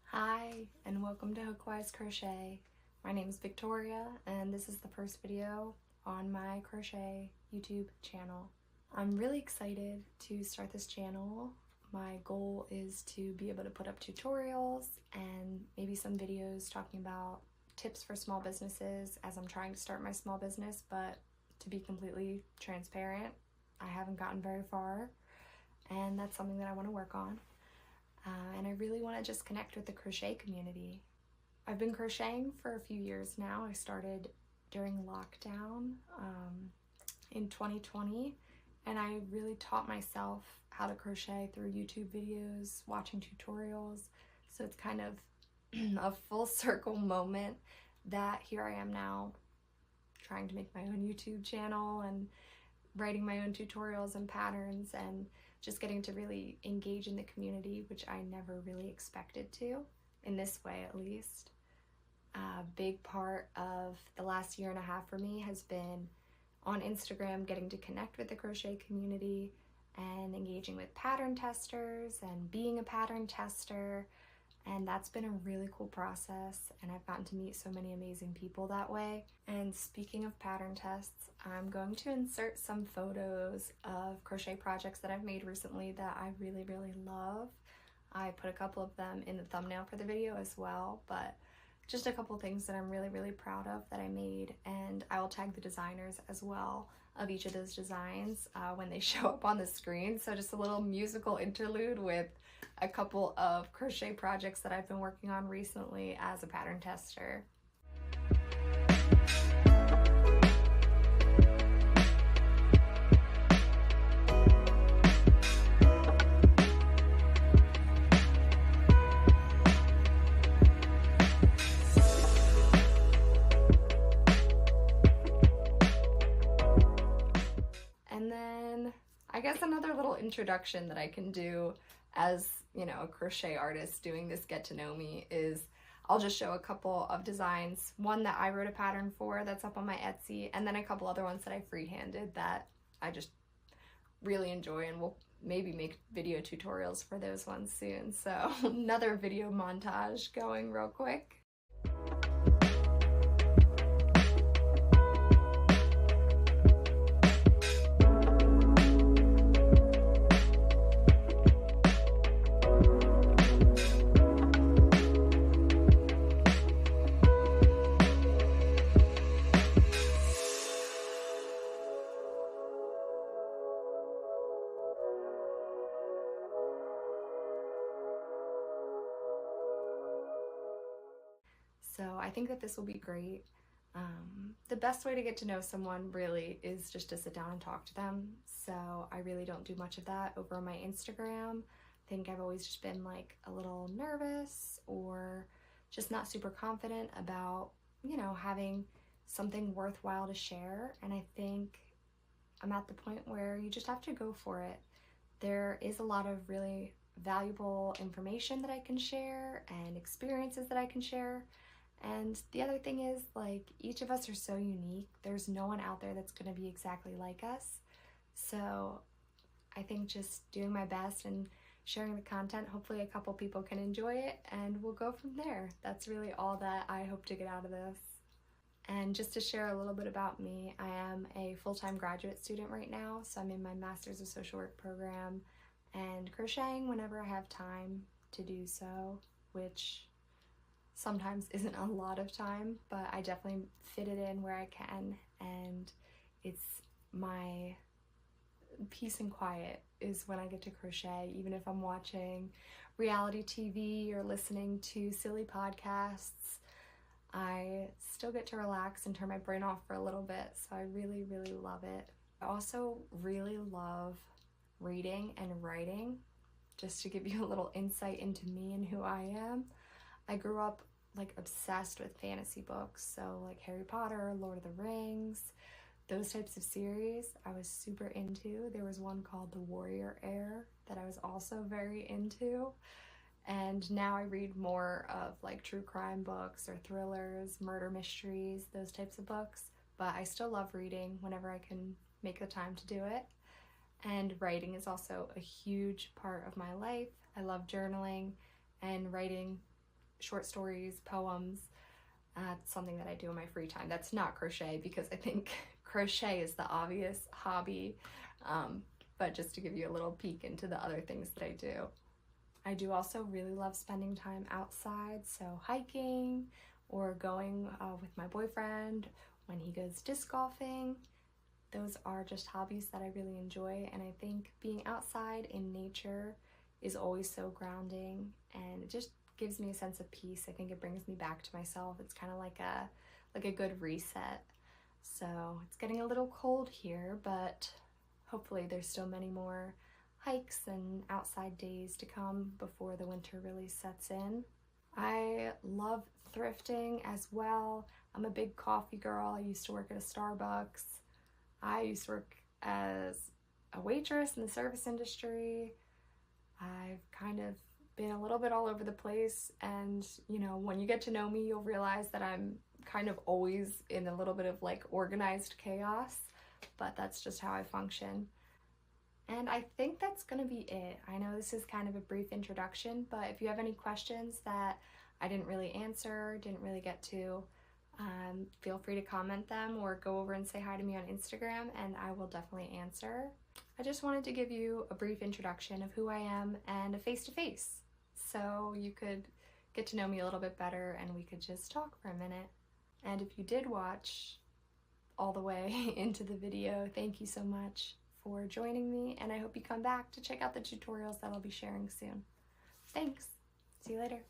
Hi, and welcome to Hookwise Crochet. My name is Victoria, and this is the first video on my crochet YouTube channel. I'm really excited to start this channel. My goal is to be able to put up tutorials and maybe some videos talking about tips for small businesses as I'm trying to start my small business, but to be completely transparent, I haven't gotten very far, and that's something that I want to work on. And I really want to just connect with the crochet community. I've been crocheting for a few years now. I started during lockdown in 2020, and I really taught myself how to crochet through YouTube videos, watching tutorials. So it's kind of a full circle moment that here I am now trying to make my own YouTube channel and writing my own tutorials and patterns and just getting to really engage in the community, which I never really expected to, in this way at least. A big part of the last year and a half for me has been on Instagram, getting to connect with the crochet community and engaging with pattern testers and being a pattern tester. And that's been a really cool process, and I've gotten to meet so many amazing people that way. And speaking of pattern tests, I'm going to insert some photos of crochet projects that I've made recently that I really, really love. I put a couple of them in the thumbnail for the video as well, but just a couple things that I'm really, really proud of that I made, and I will tag the designers as well of each of those designs when they show up on the screen. So just a little musical interlude with a couple of crochet projects that I've been working on recently as a pattern tester. And then I guess another little introduction that I can do as, you know, a crochet artist doing this get to know me is I'll just show a couple of designs, one that I wrote a pattern for that's up on my Etsy, and then a couple other ones that I freehanded that I just really enjoy, and we'll maybe make video tutorials for those ones soon. So another video montage going real quick. So I think that this will be great. The best way to get to know someone really is just to sit down and talk to them. So I really don't do much of that over on my Instagram. I think I've always just been like a little nervous or just not super confident about, you know, having something worthwhile to share. And I think I'm at the point where you just have to go for it. There is a lot of really valuable information that I can share and experiences that I can share. And the other thing is, like, each of us are so unique. There's no one out there that's going to be exactly like us. So I think just doing my best and sharing the content, hopefully a couple people can enjoy it, and we'll go from there. That's really all that I hope to get out of this. And just to share a little bit about me, I am a full-time graduate student right now, so I'm in my Master's of Social Work program and crocheting whenever I have time to do so, which sometimes isn't a lot of time, but I definitely fit it in where I can, and it's my peace and quiet is when I get to crochet, even if I'm watching reality TV or listening to silly podcasts. I still get to relax and turn my brain off for a little bit, so I really, really love it. I also really love reading and writing. Just to give you a little insight into me and who I am, I grew up like obsessed with fantasy books, so like Harry Potter, Lord of the Rings, those types of series I was super into. There was one called The Warrior Heir that I was also very into, and now I read more of like true crime books or thrillers, murder mysteries, those types of books, but I still love reading whenever I can make the time to do it. And writing is also a huge part of my life. I love journaling and writing short stories, poems. It's something that I do in my free time. That's not crochet, because I think crochet is the obvious hobby, but just to give you a little peek into the other things that I do. I do also really love spending time outside, so hiking or going with my boyfriend when he goes disc golfing. Those are just hobbies that I really enjoy, and I think being outside in nature is always so grounding, and it just gives me a sense of peace. I think it brings me back to myself. It's kind of like a good reset. So it's getting a little cold here, but hopefully there's still many more hikes and outside days to come before the winter really sets in. I love thrifting as well. I'm a big coffee girl. I used to work at a Starbucks. I used to work as a waitress in the service industry. I've kind of been a little bit all over the place, and you know, when you get to know me, you'll realize that I'm kind of always in a little bit of like organized chaos, but that's just how I function. And I think that's gonna be it. I know this is kind of a brief introduction, but if you have any questions that I didn't really answer, didn't really get to, feel free to comment them or go over and say hi to me on Instagram, and I will definitely answer. I just wanted to give you a brief introduction of who I am and a face-to-face, so you could get to know me a little bit better and we could just talk for a minute. And if you did watch all the way into the video, thank you so much for joining me, and I hope you come back to check out the tutorials that I'll be sharing soon. Thanks! See you later!